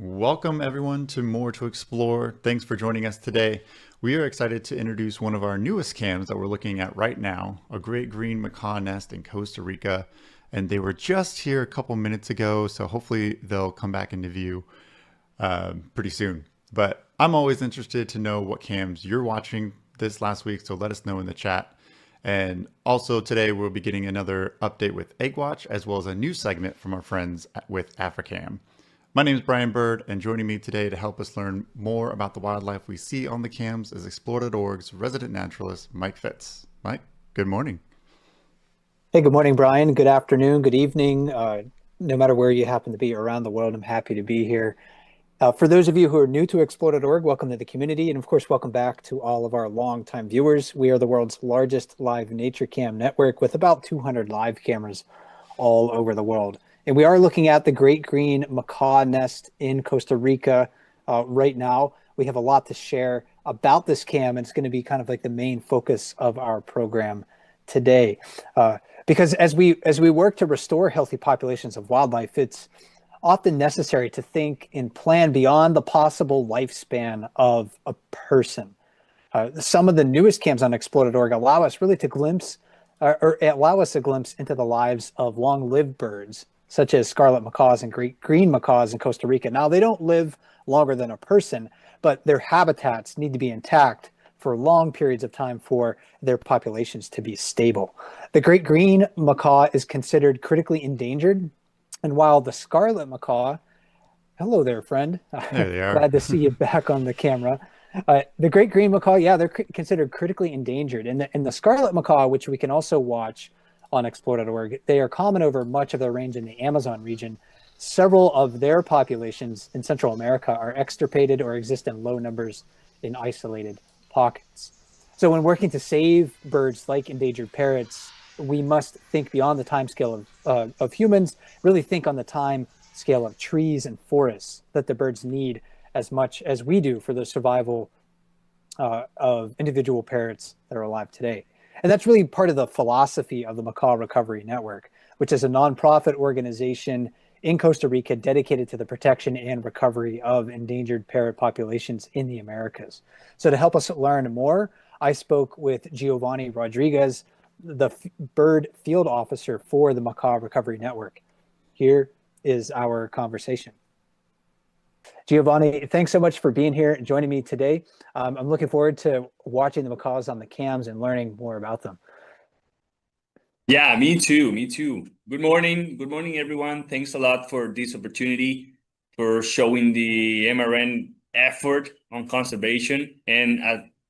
Welcome everyone to More to Explore. Thanks for joining us today. We are excited to introduce one of our newest cams that we're looking at right now, a great green macaw nest in Costa Rica. And they were just here a couple minutes ago, so hopefully they'll come back into view pretty soon. But I'm always interested to know what cams you're watching this last week, so let us know in the chat. And also today we'll be getting another update with Egg Watch, as well as a new segment from our friends with Africam. My name is Brian Bird, and joining me today to help us learn more about the wildlife we see on the cams is Explore.org's resident naturalist, Mike Fitz. Mike, good morning. Hey, good morning, Brian. Good afternoon, good evening. No matter where you happen to be around the world, I'm happy to be here. For those of you who are new to Explore.org, welcome to the community. And of course, welcome back to all of our longtime viewers. We are the world's largest live nature cam network with about 200 live cameras all over the world. And we are looking at the great green macaw nest in Costa Rica right now. We have a lot to share about this cam, and it's going to be kind of like the main focus of our program today. Because as we work to restore healthy populations of wildlife, it's often necessary to think and plan beyond the possible lifespan of a person. Some of the newest cams on Explore.org allow us really to allow us a glimpse into the lives of long-lived birds, such as scarlet macaws and great green macaws in Costa Rica. Now, they don't live longer than a person, but their habitats need to be intact for long periods of time for their populations to be stable. The great green macaw is considered critically endangered. And while the scarlet macaw, hello there, friend. There they are. Glad to see you back on the camera. The great green macaw, yeah, they're considered critically endangered. And the scarlet macaw, which we can also watch on Explore.org, they are common over much of their range in the Amazon region. Several of their populations in Central America are extirpated or exist in low numbers in isolated pockets. So when working to save birds like endangered parrots, we must think beyond the time scale of humans, really think on the time scale of trees and forests that the birds need as much as we do for the survival of individual parrots that are alive today. And that's really part of the philosophy of the Macaw Recovery Network, which is a nonprofit organization in Costa Rica dedicated to the protection and recovery of endangered parrot populations in the Americas. So to help us learn more, I spoke with Giovanni Rodriguez, the bird field officer for the Macaw Recovery Network. Here is our conversation. Giovanni, thanks so much for being here and joining me today. I'm looking forward to watching the macaws on the cams and learning more about them. Yeah, me too. Good morning, everyone. Thanks a lot for this opportunity, for showing the MRN effort on conservation. And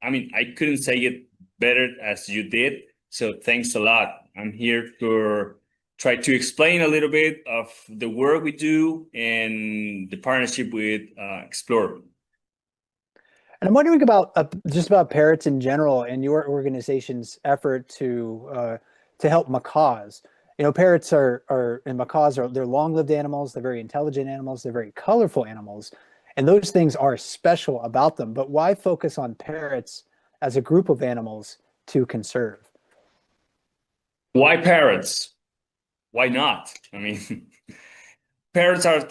I couldn't say it better as you did. So thanks a lot. I'm here to try to explain a little bit of the work we do and the partnership with Explore. And I'm wondering about just about parrots in general and your organization's effort to help macaws. You know, parrots and macaws they're long-lived animals. They're very intelligent animals. They're very colorful animals, and those things are special about them. But why focus on parrots as a group of animals to conserve? Why parrots? Why not? I mean, parrots are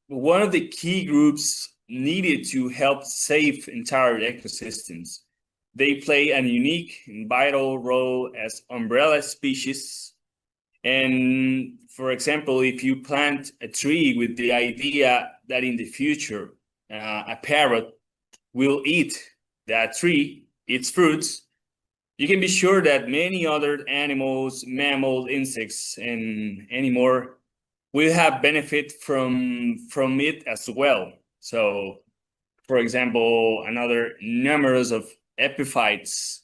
one of the key groups needed to help save entire ecosystems. They play a unique and vital role as umbrella species. And for example, if you plant a tree with the idea that in the future a parrot will eat that tree, its fruits, you can be sure that many other animals, mammals, insects, and any more will have benefit from it as well. So, for example, another numerous of epiphytes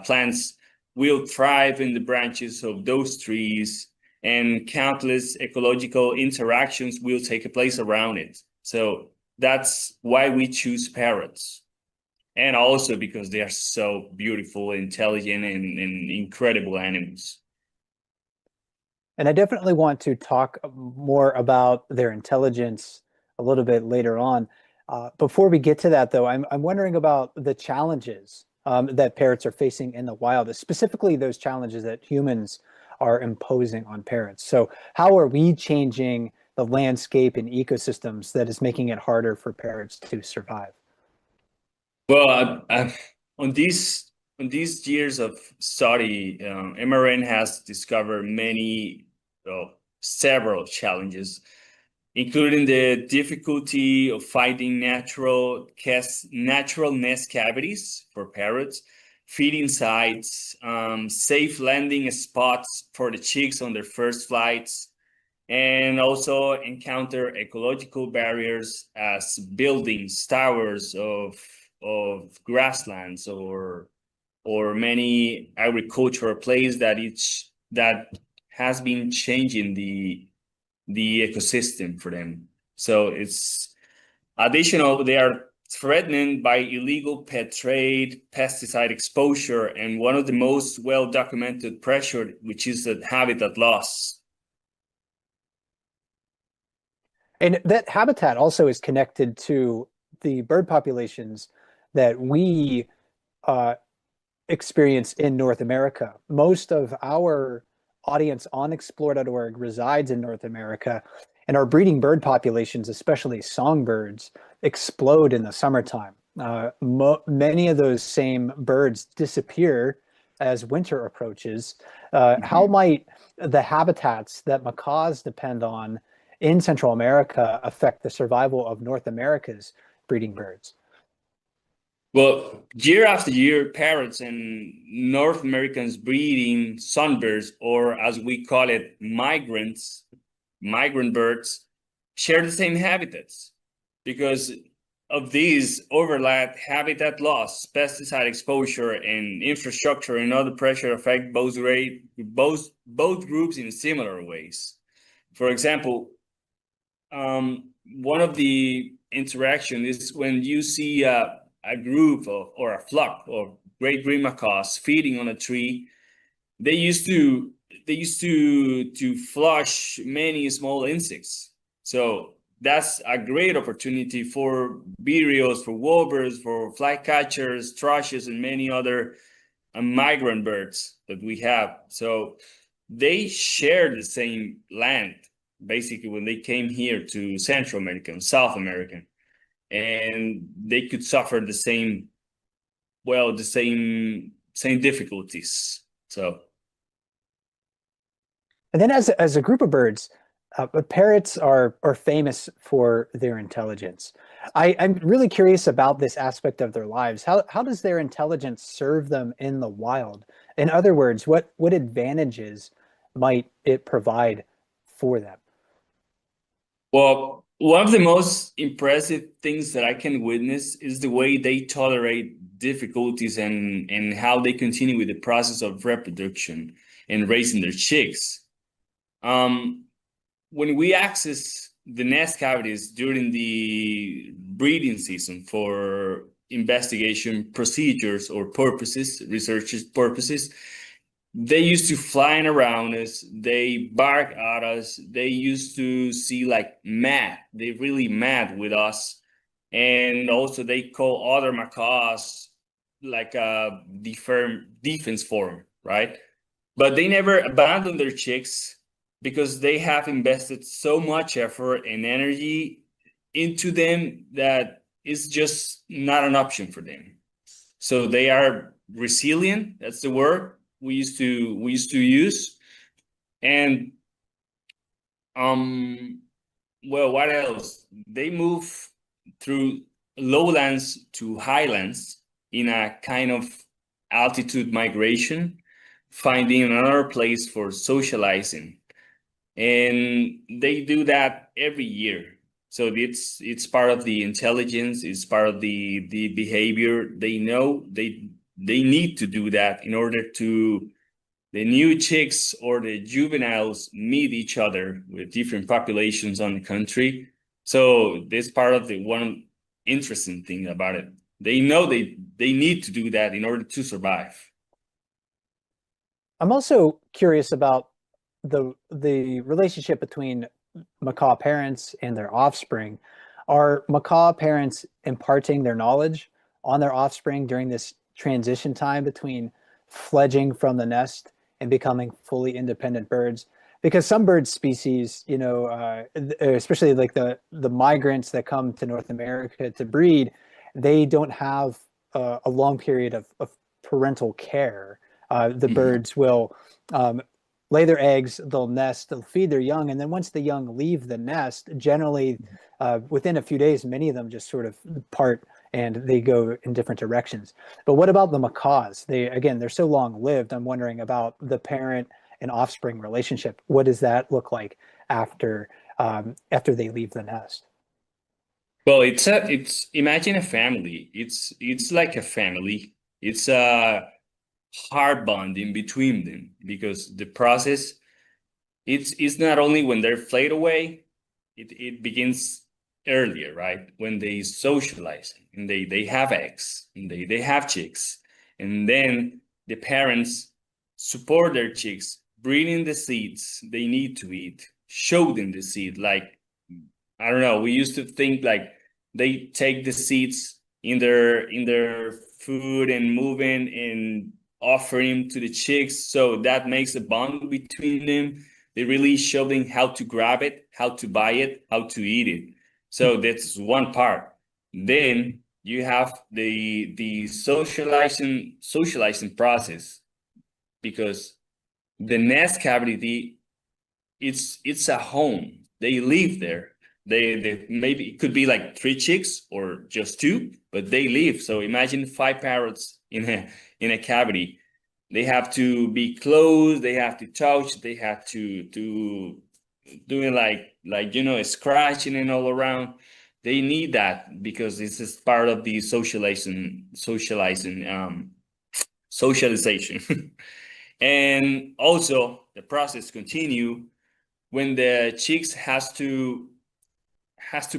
plants will thrive in the branches of those trees, and countless ecological interactions will take place around it. So that's why we choose parrots. And also because they are so beautiful, intelligent, and incredible animals. And I definitely want to talk more about their intelligence a little bit later on. Before we get to that, though, I'm wondering about the challenges that parrots are facing in the wild, specifically those challenges that humans are imposing on parrots. So how are we changing the landscape and ecosystems that is making it harder for parrots to survive? Well, on these years of study, MRN has discovered several challenges, including the difficulty of finding natural nest cavities for parrots, feeding sites, safe landing spots for the chicks on their first flights, and also encounter ecological barriers as buildings, towers of grasslands or many agricultural places that has been changing the ecosystem for them. So it's additional, they are threatened by illegal pet trade, pesticide exposure, and one of the most well-documented pressure, which is the habitat loss. And that habitat also is connected to the bird populations that we experience in North America. Most of our audience on explore.org resides in North America, and our breeding bird populations, especially songbirds, explode in the summertime. Many of those same birds disappear as winter approaches. How might the habitats that macaws depend on in Central America affect the survival of North America's breeding birds? Well, year after year, parrots and North Americans breeding sunbirds, or as we call it, migrant birds, share the same habitats. Because of these overlap, habitat loss, pesticide exposure, and infrastructure and other pressure affect both groups in similar ways. For example, one of the interaction is when you see a group or a flock of great green macaws feeding on a tree. They used to flush many small insects. So that's a great opportunity for vireos, for warbirds, for flycatchers, thrushes, and many other migrant birds that we have. So they share the same land, basically, when they came here to Central America and South America. And they could suffer the same difficulties. So, and then as a group of birds, parrots are famous for their intelligence. I'm really curious about this aspect of their lives. How does their intelligence serve them in the wild? In other words, what advantages might it provide for them? Well, one of the most impressive things that I can witness is the way they tolerate difficulties and how they continue with the process of reproduction and raising their chicks. When we access the nest cavities during the breeding season for investigation procedures or purposes, research purposes, they used to flying around us. They bark at us. They used to see like mad. They really mad with us. And also they call other macaws like a defense form, right? But they never abandon their chicks because they have invested so much effort and energy into them that it's just not an option for them. So they are resilient. That's the word we used to use. And well, what else? They move through lowlands to highlands in a kind of altitude migration, finding another place for socializing. And they do that every year. So it's part of the intelligence, it's part of the behavior. They know they need to do that in order to the new chicks or the juveniles meet each other with different populations on the country. So this part of the one interesting thing about it. They know they need to do that in order to survive. I'm also curious about the relationship between macaw parents and their offspring. Are macaw parents imparting their knowledge on their offspring during this transition time between fledging from the nest and becoming fully independent birds? because some bird species, especially like the migrants that come to North America to breed, they don't have a long period of parental care. The birds will lay their eggs, they'll nest, they'll feed their young, and then once the young leave the nest, generally within a few days, many of them just sort of part and they go in different directions. But what about the macaws? They're so long lived. I'm wondering about the parent and offspring relationship. What does that look like after they leave the nest? Well, it's imagine a family. It's like a family. It's a hard bonding between them because the process it's not only when they're flayed away, it begins earlier, right? When they socialize and they have eggs and they have chicks, and then the parents support their chicks, breeding the seeds they need to eat, show them the seed. Like, I don't know, we used to think like they take the seeds in their food and moving and offering to the chicks. So that makes a bond between them. They really show them how to grab it, how to buy it, how to eat it. So that's one part. Then you have the socializing process, because the nest cavity, it's a home. They live there. They maybe it could be like 3 chicks or just 2, but they live. So imagine 5 parrots in a cavity. They have to be close, they have to touch, they have to doing like scratching and all around. They need that because this is part of the socialization. And also the process continue when the chicks has to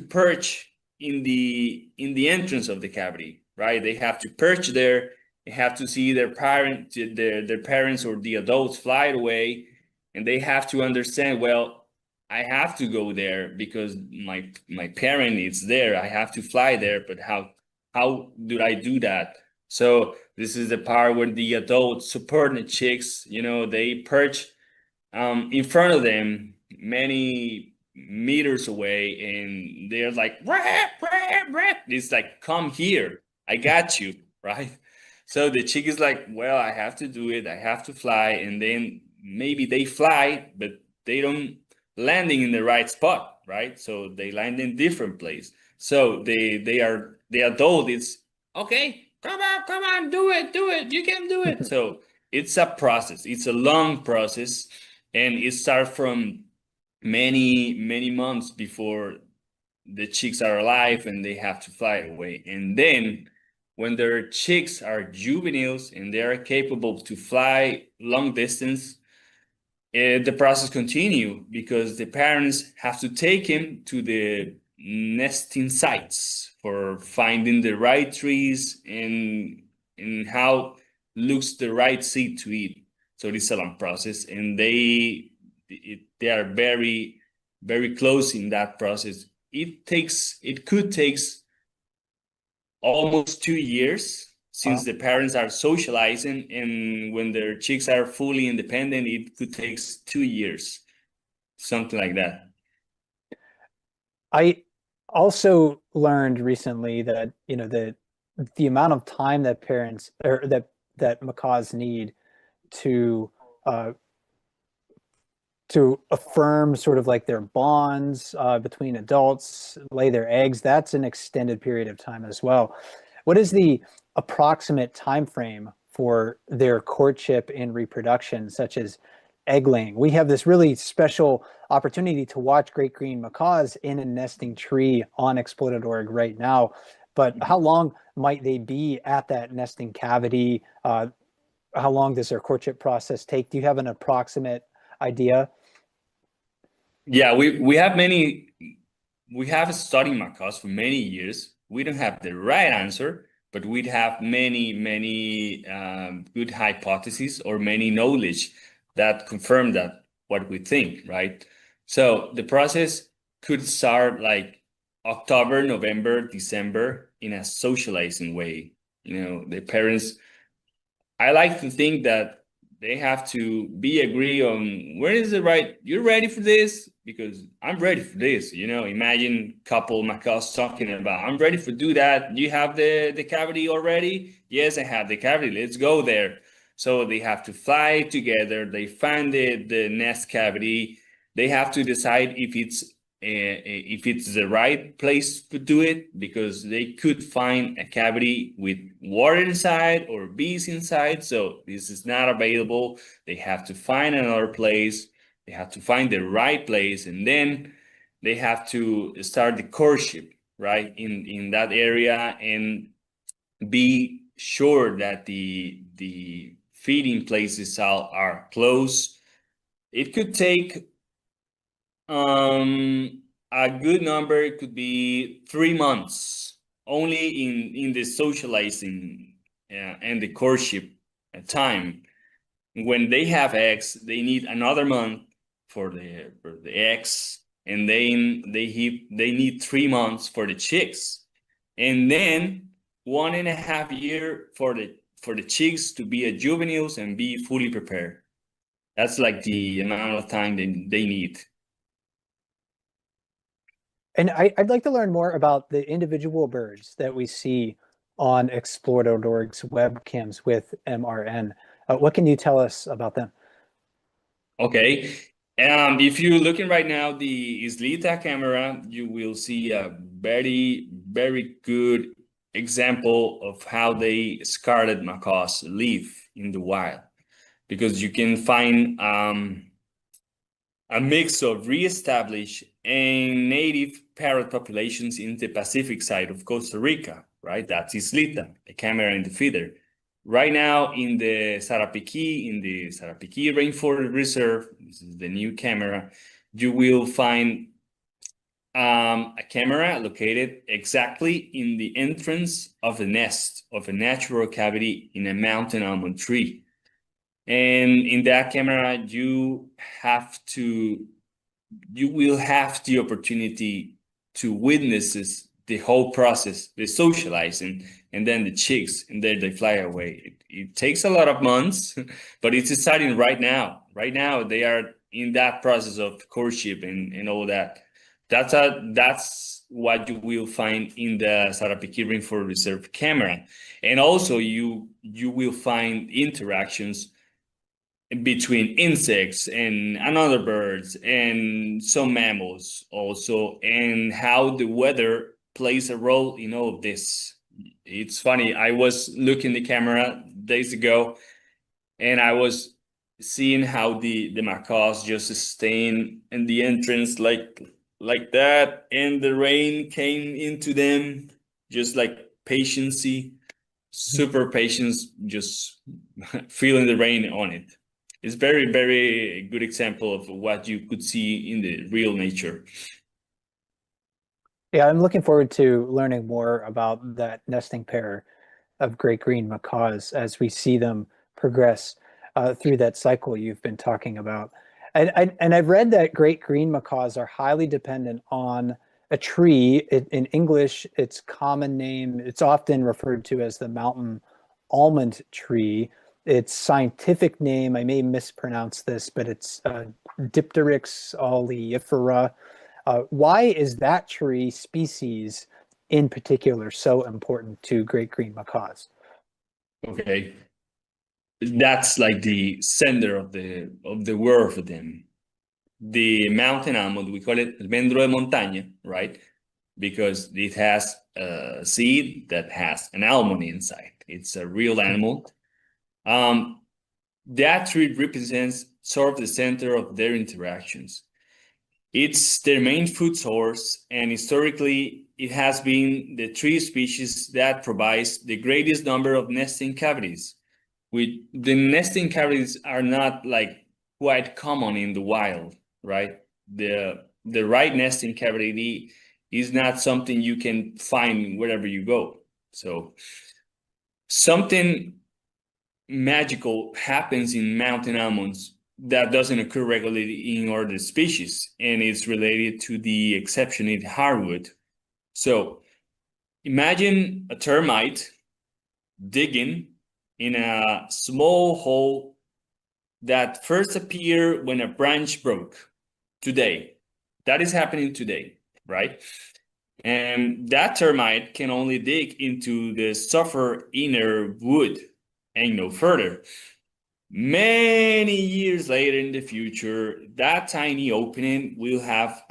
perch in the entrance of the cavity, right? They have to perch there. They have to see their parents or the adults fly away, and they have to understand, well, I have to go there because my parent is there. I have to fly there, but how do I do that? So this is the part where the adults support the chicks. They perch in front of them many meters away, and they're like, rap, rap, rap. It's like, come here, I got you, right? So the chick is like, well, I have to do it, I have to fly, and then maybe they fly, but they don't landing in the right spot, right? So they land in different place. So they are the adult. It's okay, come on, do it, you can do it. So it's a process. It's a long process, and it starts from many months before the chicks are alive and they have to fly away. And then when their chicks are juveniles and they are capable to fly long distance, the process continue because the parents have to take him to the nesting sites for finding the right trees and how looks the right seed to eat. So it's a long process, and they are very, very close in that process. It could take almost 2 years since the parents are socializing, and when their chicks are fully independent, it could take 2 years, something like that. I also learned recently that the amount of time that parents or that macaws need to uh, affirm sort of like their bonds between adults, lay their eggs, that's an extended period of time as well. What is the approximate time frame for their courtship and reproduction, such as egg laying? We have this really special opportunity to watch great green macaws in a nesting tree on Exploded.org right now. But how long might they be at that nesting cavity? How long does their courtship process take? Do you have an approximate idea? Yeah, we have studied macaws for many years. We don't have the right answer, but we have many good hypotheses or many knowledge that confirm that what we think, right? So the process could start like October, November, December in a socializing way. The parents, I like to think that they have to be agree on where is the right, you're ready for this? Because I'm ready for this. Imagine couple macaws talking about, I'm ready for do that. You have the cavity already? Yes, I have the cavity. Let's go there. So they have to fly together. They find the nest cavity. They have to decide if it's the right place to do it, because they could find a cavity with water inside or bees inside. So this is not available. They have to find another place. They have to find the right place, and then they have to start the courtship, right, in that area, and be sure that the feeding places are close. It could take a good number could be 3 months only in the socializing and the courtship time. When they have eggs, they need another month for the eggs, and then they need 3 months for the chicks, and then 1.5 year for the chicks to be a juveniles and be fully prepared. That's like the amount of time they need. And I'd like to learn more about the individual birds that we see on Explore.org's webcams with MRN. What can you tell us about them? Okay. If you're looking right now, the Islita camera, you will see a very, very good example of how the scarlet macaws live in the wild, because you can find a mix of reestablished and native parrot populations in the Pacific side of Costa Rica, right? That's Islita, the camera in the feeder. Right now in the Sarapiquí Rainforest Reserve, this is the new camera, you will find a camera located exactly in the entrance of the nest of a natural cavity in a mountain almond tree. And in that camera, you will have the opportunity to witness the whole process, the socializing, and then the chicks, and then they fly away. It takes a lot of months, but it's starting right now. Right now, they are in that process of courtship and all that. That's what you will find in the Sarapiquí Rainforest Reserve camera. And also you will find interactions between insects and other birds and some mammals also, and how the weather plays a role in all of this. It's funny, I was looking the camera days ago, and I was seeing how the macaws just staying in the entrance like that, and the rain came into them, just like patiency, super patience, just feeling the rain on it. It's very, very good example of what you could see in the real nature. Yeah, I'm looking forward to learning more about that nesting pair of great green macaws as we see them progress through that cycle you've been talking about. And I've read that great green macaws are highly dependent on a tree. In English, its common name, it's often referred to as the mountain almond tree. Its scientific name, I may mispronounce this, but it's Dipteryx oleifera. Why is that tree species in particular so important to great green macaws? Okay, that's like the center of the world for them. The mountain almond, we call it almendro de montaña, right? Because it has a seed that has an almond inside. It's a real animal. That tree represents sort of the center of their interactions. It's their main food source, and historically, it has been the tree species that provides the greatest number of nesting cavities. The nesting cavities are not like quite common in the wild, right? The right nesting cavity is not something you can find wherever you go. So something magical happens in mountain almonds that doesn't occur regularly in other species, and it's related to the exception in hardwood. So imagine a termite digging in a small hole that first appear when a branch broke today. That is happening today, right? And that termite can only dig into the softer inner wood and no further. Many years later in the future, that tiny opening will have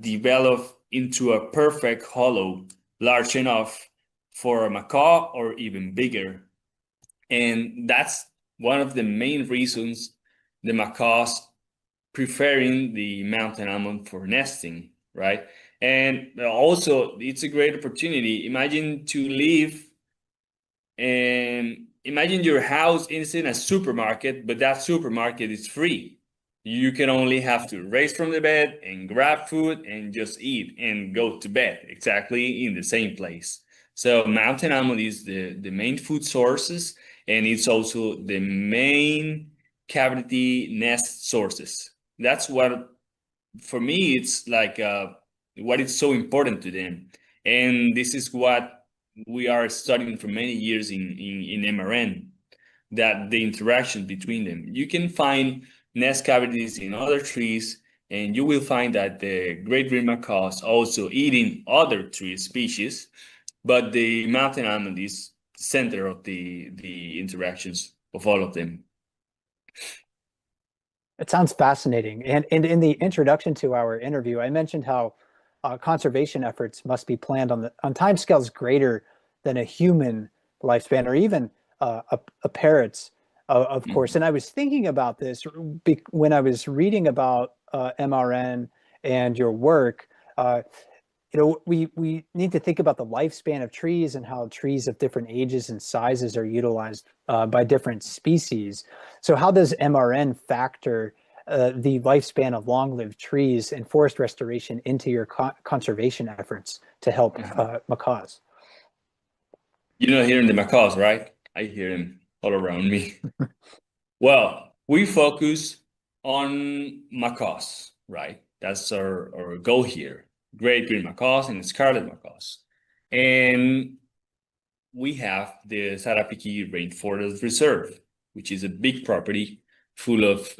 developed into a perfect hollow, large enough for a macaw or even bigger. And that's one of the main reasons the macaws preferring the mountain almond for nesting, right? And also, it's a great opportunity. Imagine to live and imagine your house is in a supermarket, but that supermarket is free. You can only have to raise from the bed and grab food and just eat and go to bed exactly in the same place. So mountain almond is the main food sources, and it's also the main cavity nest sources. That's what, for me, it's like what is so important to them. And this is what we are studying for many years in MRN, that the interaction between them. You can find nest cavities in other trees, and you will find that the great green macaws also eating other tree species, but the mountain almond is center of the interactions of all of them. It sounds fascinating. And in the introduction to our interview, I mentioned how conservation efforts must be planned on timescales greater than a human lifespan, or even a parrot's, of course. And I was thinking about this when I was reading about MRN and your work. We need to think about the lifespan of trees and how trees of different ages and sizes are utilized by different species. So how does MRN factor the lifespan of long-lived trees and forest restoration into your conservation efforts to help macaws? You're not hearing the macaws, right? I hear them all around me. Well, we focus on macaws, right? That's our goal here. Great green macaws and scarlet macaws. And we have the Sarapiquí Rainforest Reserve, which is a big property full of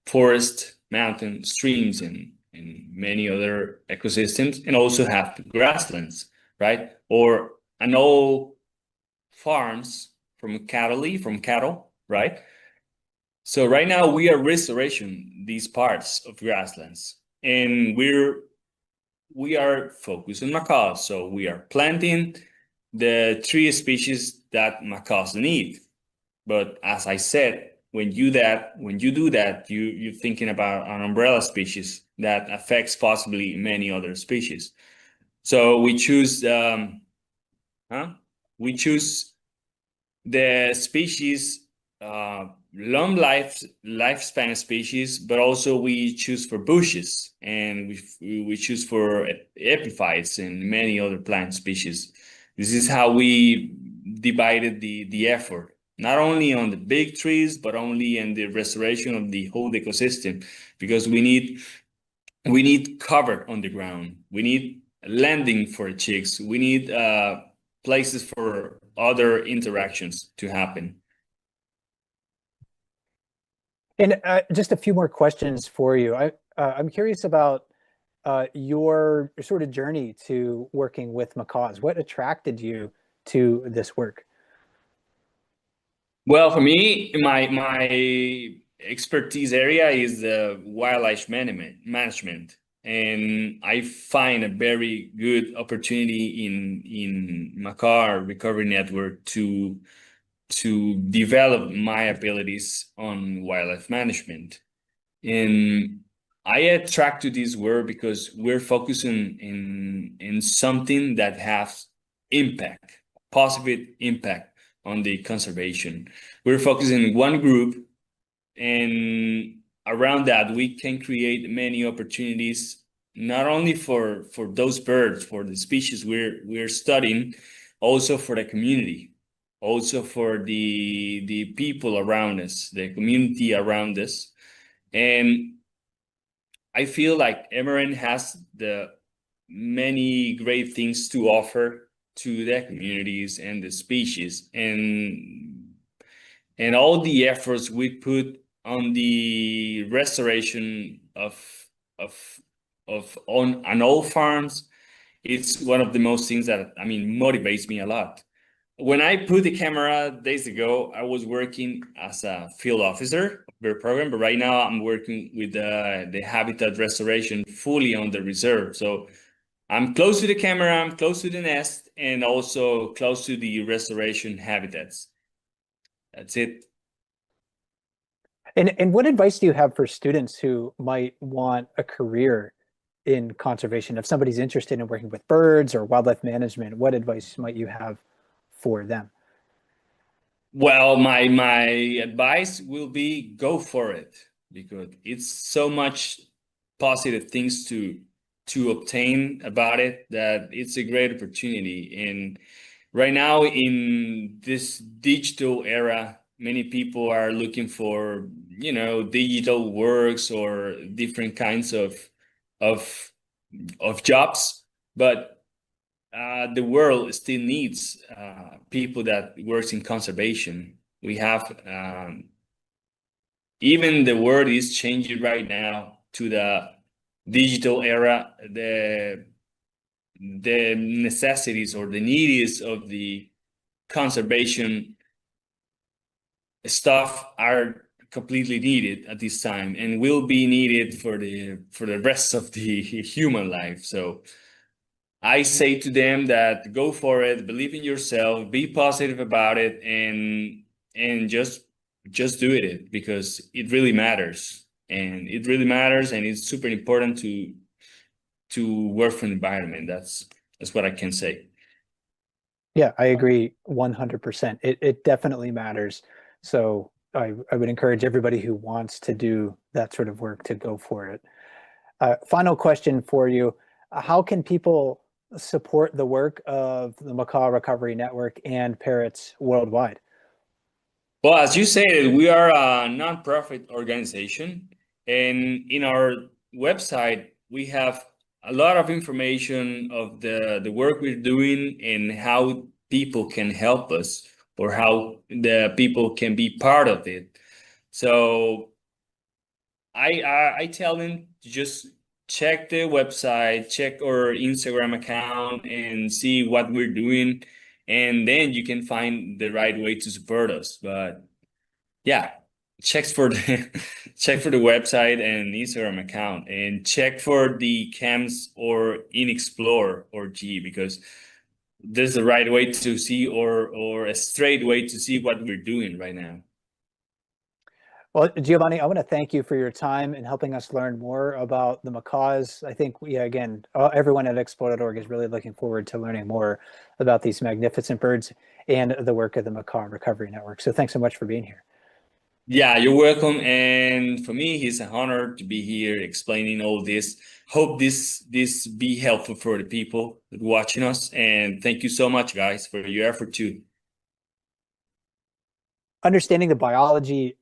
forest, mountain, streams, and many other ecosystems, and also have grasslands, right? Or an old farms from cattle, right? So right now we are restoration these parts of grasslands, and we are focused on macaws. So we are planting the tree species that macaws need. But as I said, when you do that, you're thinking about an umbrella species that affects possibly many other species. So we choose the species, long lifespan species, but also we choose for bushes, and we choose for epiphytes and many other plant species. This is how we divided the effort, not only on the big trees, but only in the restoration of the whole ecosystem, because we need cover on the ground. We need landing for chicks. We need places for other interactions to happen. And just a few more questions for you. I'm curious about your sort of journey to working with macaws. What attracted you to this work? Well, for me, my expertise area is the wildlife management, and I find a very good opportunity in Macaw Recovery Network to develop my abilities on wildlife management. And I attract to this work because we're focusing in something that has impact, positive impact on the conservation. We're focusing in one group, and around that we can create many opportunities, not only for those birds, for the species we're studying, also for the community, also for the people around us, the community around us. And I feel like MRN has the many great things to offer to the communities and the species, and all the efforts we put on the restoration of on old farms. It's one of the most things that, I mean, motivates me a lot. When I put the camera days ago, I was working as a field officer of their program, but right now I'm working with the habitat restoration fully on the reserve. So I'm close to the camera, I'm close to the nest, and also close to the restoration habitats. That's it. And what advice do you have for students who might want a career in conservation? If somebody's interested in working with birds or wildlife management, what advice might you have for them? Well, my advice will be go for it, because it's so much positive things to obtain about it that it's a great opportunity. And right now in this digital era, many people are looking for, digital works or different kinds of jobs, but the world still needs people that works in conservation. We have even the world is changing right now to the digital era. The necessities or the needs of the conservation stuff are completely needed at this time and will be needed for the rest of the human life. So I say to them that go for it, believe in yourself, be positive about it, and just do it, because it really matters. And it really matters, and it's super important to work for the environment. That's what I can say. Yeah, I agree 100%. It definitely matters. So I would encourage everybody who wants to do that sort of work to go for it. Final question for you. How can people support the work of the Macaw Recovery Network and parrots worldwide? Well, as you said, we are a nonprofit organization, and in our website, we have a lot of information of the work we're doing and how people can help us, or how the people can be part of it. So I tell them to just check the website, check our Instagram account, and see what we're doing, and then you can find the right way to support us. But yeah, checks for the check for the website and Instagram account, and check for the cams or in Explore or G, because there's the right way to see, or a straight way to see what we're doing right now. Well, Giovanni, I want to thank you for your time and helping us learn more about the macaws. I think again, everyone at Explore.org is really looking forward to learning more about these magnificent birds and the work of the Macaw Recovery Network. So thanks so much for being here. Yeah, you're welcome. And for me, it's an honor to be here explaining all this. Hope this be helpful for the people watching us. And thank you so much, guys, for your effort too. Understanding the biology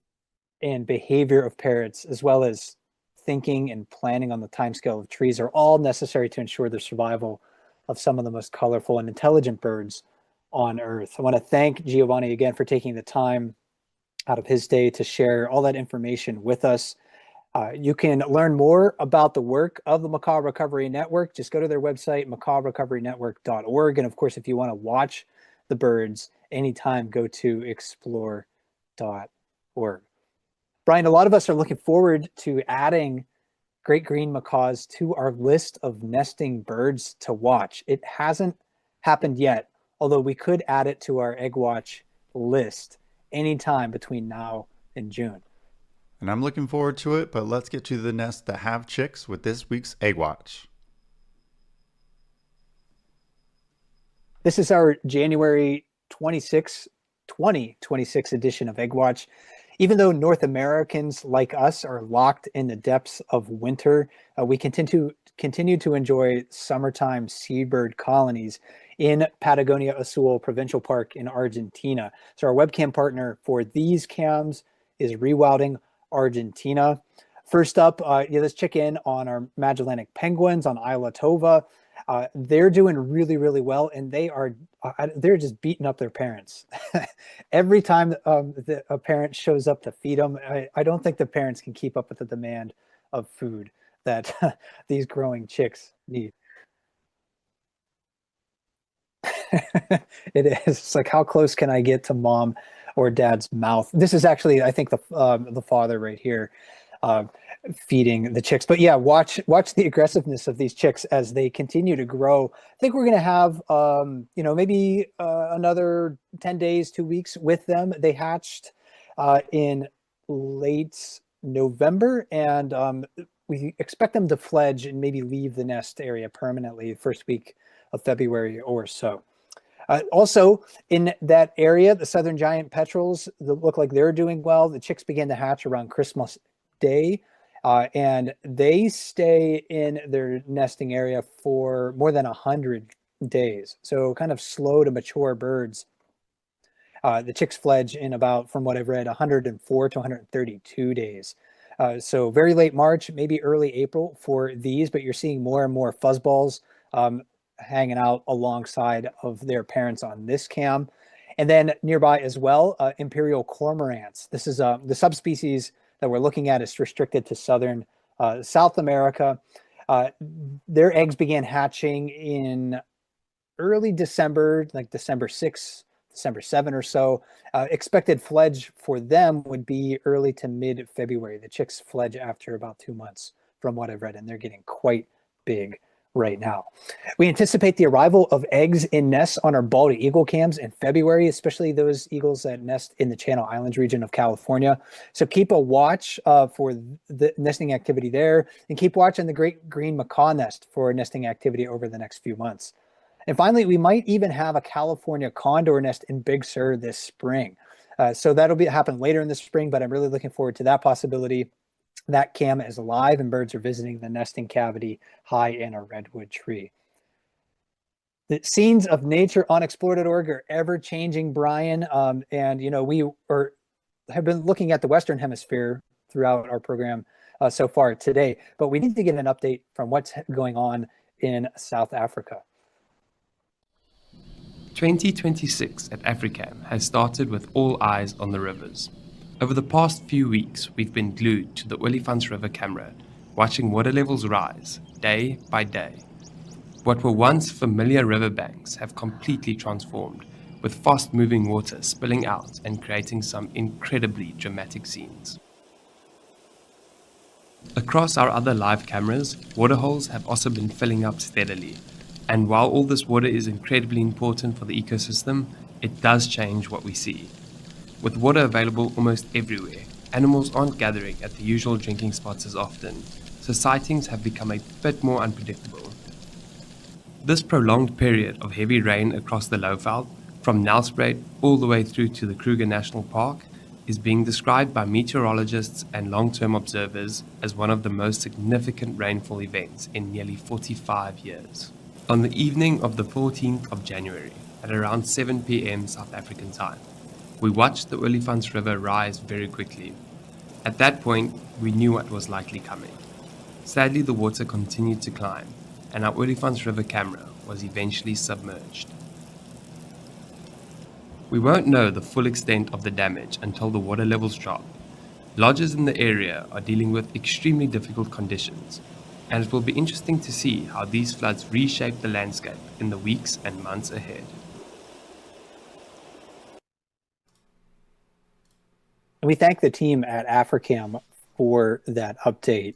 and behavior of parrots, as well as thinking and planning on the timescale of trees, are all necessary to ensure the survival of some of the most colorful and intelligent birds on Earth. I want to thank Giovanni again for taking the time out of his day to share all that information with us. You can learn more about the work of the Macaw Recovery Network. Just go to their website, macawrecoverynetwork.org. And of course, if you want to watch the birds anytime, go to explore.org. Brian, a lot of us are looking forward to adding great green macaws to our list of nesting birds to watch. It hasn't happened yet, although we could add it to our egg watch list anytime between now and June. And I'm looking forward to it, but let's get to the nests that have chicks with this week's Egg Watch. This is our January 26, 2026 edition of Egg Watch. Even though North Americans like us are locked in the depths of winter, we continue to enjoy summertime seabird colonies in Patagonia Azul Provincial Park in Argentina. So our webcam partner for these cams is Rewilding Argentina. First up, let's check in on our Magellanic penguins on Isla Tova. They're doing really, really well, and they're just beating up their parents. Every time a parent shows up to feed them, I don't think the parents can keep up with the demand of food that these growing chicks need. It is. It's like, how close can I get to mom or dad's mouth? This is actually, I think, the father right here, uh, feeding the chicks. But yeah, watch the aggressiveness of these chicks as they continue to grow. I think we're going to have, maybe another 10 days, 2 weeks with them. They hatched in late November, and we expect them to fledge and maybe leave the nest area permanently the first week of February or so. Also, in that area, the southern giant petrels look like they're doing well. The chicks began to hatch around Christmas Day, and they stay in their nesting area for more than 100 days. So kind of slow to mature birds. The chicks fledge in about, from what I've read, 104 to 132 days. So very late March, maybe early April for these, but you're seeing more and more fuzzballs hanging out alongside of their parents on this cam. And then nearby as well, imperial cormorants. This is the subspecies that we're looking at is restricted to southern South America. Their eggs began hatching in early December, like December 6th, December 7 or so. Expected fledge for them would be early to mid-February. The chicks fledge after about 2 months from what I've read, and they're getting quite big right now. We anticipate the arrival of eggs in nests on our bald eagle cams in February, especially those eagles that nest in the Channel Islands region of California. So keep a watch for the nesting activity there, and keep watching the great green macaw nest for nesting activity over the next few months. And finally, we might even have a California condor nest in Big Sur this spring. So that'll happen later in the spring, but I'm really looking forward to that possibility. That cam is alive and birds are visiting the nesting cavity high in a redwood tree. The scenes of nature on explored.org are ever changing, Brian. And, we have been looking at the Western Hemisphere throughout our program so far today, but we need to get an update from what's going on in South Africa. 2026 at Africam has started with all eyes on the rivers. Over the past few weeks, we've been glued to the Olifants River camera, watching water levels rise day by day. What were once familiar riverbanks have completely transformed, with fast-moving water spilling out and creating some incredibly dramatic scenes. Across our other live cameras, waterholes have also been filling up steadily. And while all this water is incredibly important for the ecosystem, it does change what we see. With water available almost everywhere, animals aren't gathering at the usual drinking spots as often, so sightings have become a bit more unpredictable. This prolonged period of heavy rain across the Lowveld, from Nelspruit all the way through to the Kruger National Park, is being described by meteorologists and long-term observers as one of the most significant rainfall events in nearly 45 years. On the evening of the 14th of January, at around 7 p.m. South African time, we watched the Olifants River rise very quickly. At that point, we knew what was likely coming. Sadly, the water continued to climb, and our Olifants River camera was eventually submerged. We won't know the full extent of the damage until the water levels drop. Lodges in the area are dealing with extremely difficult conditions, and it will be interesting to see how these floods reshape the landscape in the weeks and months ahead. We thank the team at Africam for that update.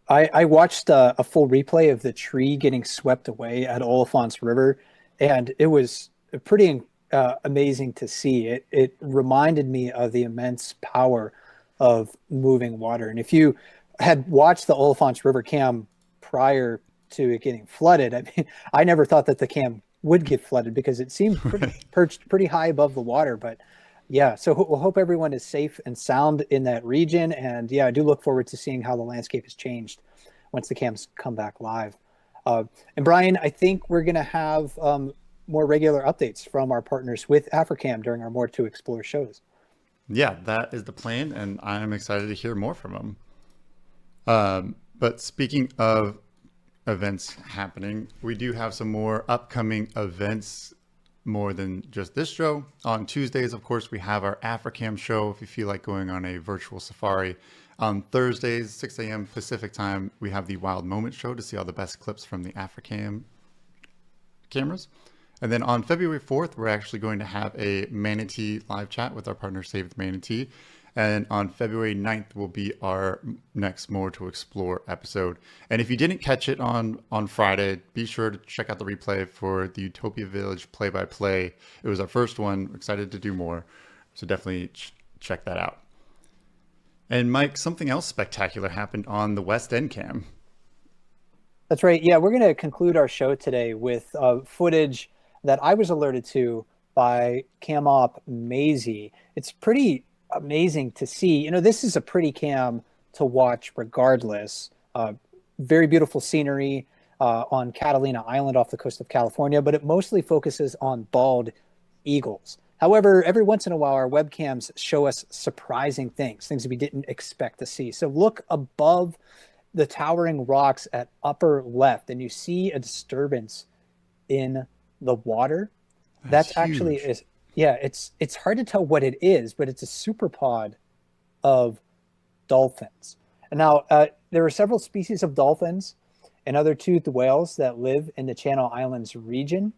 I watched a full replay of the tree getting swept away at Olifants River, and it was pretty amazing to see. It reminded me of the immense power of moving water. And if you had watched the Olifants River cam prior to it getting flooded, I mean, I never thought that the cam would get flooded because it seemed perched pretty high above the water. But yeah, so we'll hope everyone is safe and sound in that region. And yeah, I do look forward to seeing how the landscape has changed once the cams come back live. And Brian, I think we're going to have more regular updates from our partners with Africam during our More to Explore shows. Yeah, that is the plan, and I'm excited to hear more from them. But speaking of events happening. We do have some more upcoming events, more than just this show. On Tuesdays, of course, we have our Africam show if you feel like going on a virtual safari. On Thursdays, 6 a.m. Pacific time, we have the Wild Moment show to see all the best clips from the Africam cameras. And then on February 4th, we're actually going to have a manatee live chat with our partner Save the Manatee. And on February 9th will be our next More to Explore episode. And if you didn't catch it on Friday, be sure to check out the replay for the Utopia Village play-by-play. It was our first one. We're excited to do more. So definitely check that out. And Mike, something else spectacular happened on the West End cam. That's right. Yeah, we're going to conclude our show today with footage that I was alerted to by cam op Maisie. It's pretty amazing to see. You know, this is a pretty cam to watch regardless. Very beautiful scenery on Catalina Island off the coast of California, but it mostly focuses on bald eagles. However, every once in a while, our webcams show us surprising things we didn't expect to see. So look above the towering rocks at upper left, and you see a disturbance in the water. That's actually is it's hard to tell what it is, but it's a superpod of dolphins. And now there are several species of dolphins and other toothed whales that live in the Channel Islands region.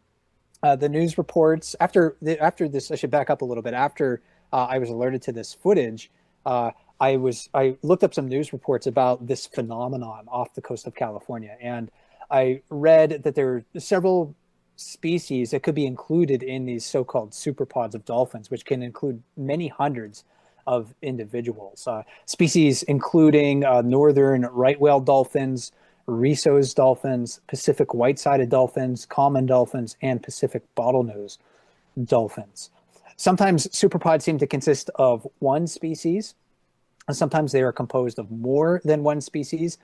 The news reports after this, I should back up a little bit. After I was alerted to this footage, I looked up some news reports about this phenomenon off the coast of California, and I read that there are several species that could be included in these so-called superpods of dolphins, which can include many hundreds of individuals. Species including northern right whale dolphins, Risso's dolphins, Pacific white-sided dolphins, common dolphins, and Pacific bottlenose dolphins. Sometimes superpods seem to consist of one species, and sometimes they are composed of more than one species.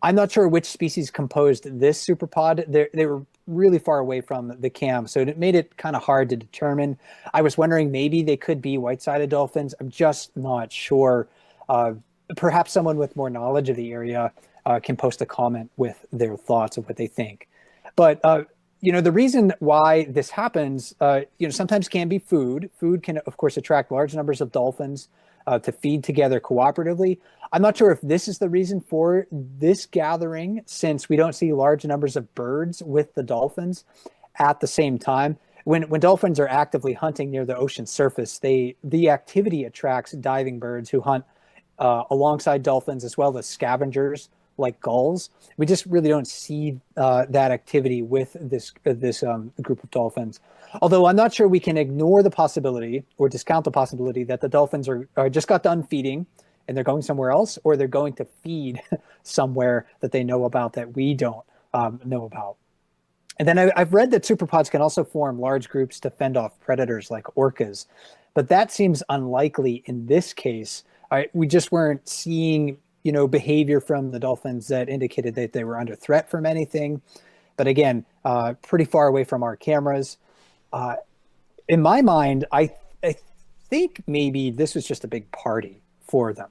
I'm not sure which species composed this superpod. They were really far away from the cam, so it made it kind of hard to determine. I was wondering maybe they could be white-sided dolphins. I'm just not sure. Perhaps someone with more knowledge of the area can post a comment with their thoughts of what they think. But the reason why this happens, sometimes can be food. Food can, of course, attract large numbers of dolphins to feed together cooperatively. I'm not sure if this is the reason for this gathering, since we don't see large numbers of birds with the dolphins at the same time. When dolphins are actively hunting near the ocean surface, the activity attracts diving birds who hunt alongside dolphins, as well as scavengers like gulls. We just really don't see that activity with this group of dolphins. Although I'm not sure we can ignore the possibility or discount the possibility that the dolphins are just got done feeding and they're going somewhere else, or they're going to feed somewhere that they know about that we don't know about. And then I've read that superpods can also form large groups to fend off predators like orcas, but that seems unlikely in this case. We just weren't seeing behavior from the dolphins that indicated that they were under threat from anything. But again, pretty far away from our cameras. In my mind, I think maybe this was just a big party for them.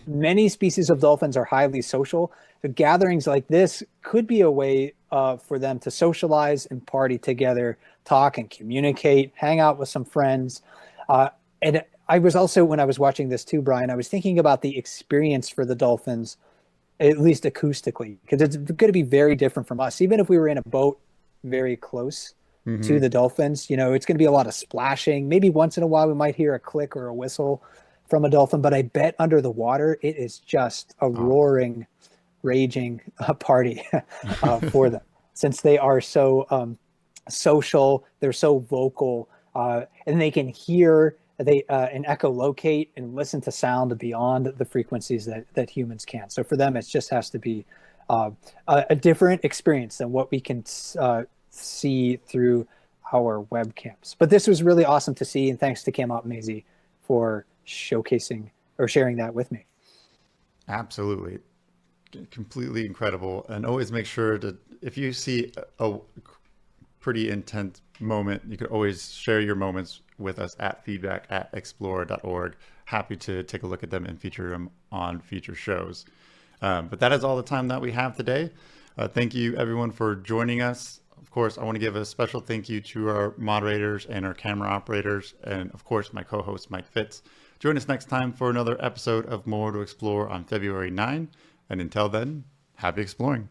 Many species of dolphins are highly social. So gatherings like this could be a way for them to socialize and party together, talk and communicate, hang out with some friends. And I was also, when I was watching this too, Brian, I was thinking about the experience for the dolphins, at least acoustically, because it's going to be very different from us. Even if we were in a boat very close to the dolphins, it's going to be a lot of splashing. Maybe once in a while we might hear a click or a whistle from a dolphin, but I bet under the water it is just a roaring, raging party for them, since they are so social, they're so vocal, and they can hear and echolocate and listen to sound beyond the frequencies that humans can. So for them, it just has to be a different experience than what we can see through our webcams. But this was really awesome to see, and thanks to Cam Op Maisie for showcasing or sharing that with me. Absolutely. Completely incredible. And always make sure to, if you see a pretty intense moment, you could always share your moments with us at feedback@explorer.org. Happy to take a look at them and feature them on future shows. But that is all the time that we have today. Thank you everyone for joining us. Of course, I want to give a special thank you to our moderators and our camera operators, and of course, my co-host, Mike Fitz. Join us next time for another episode of More to Explore on February 9. And until then, happy exploring.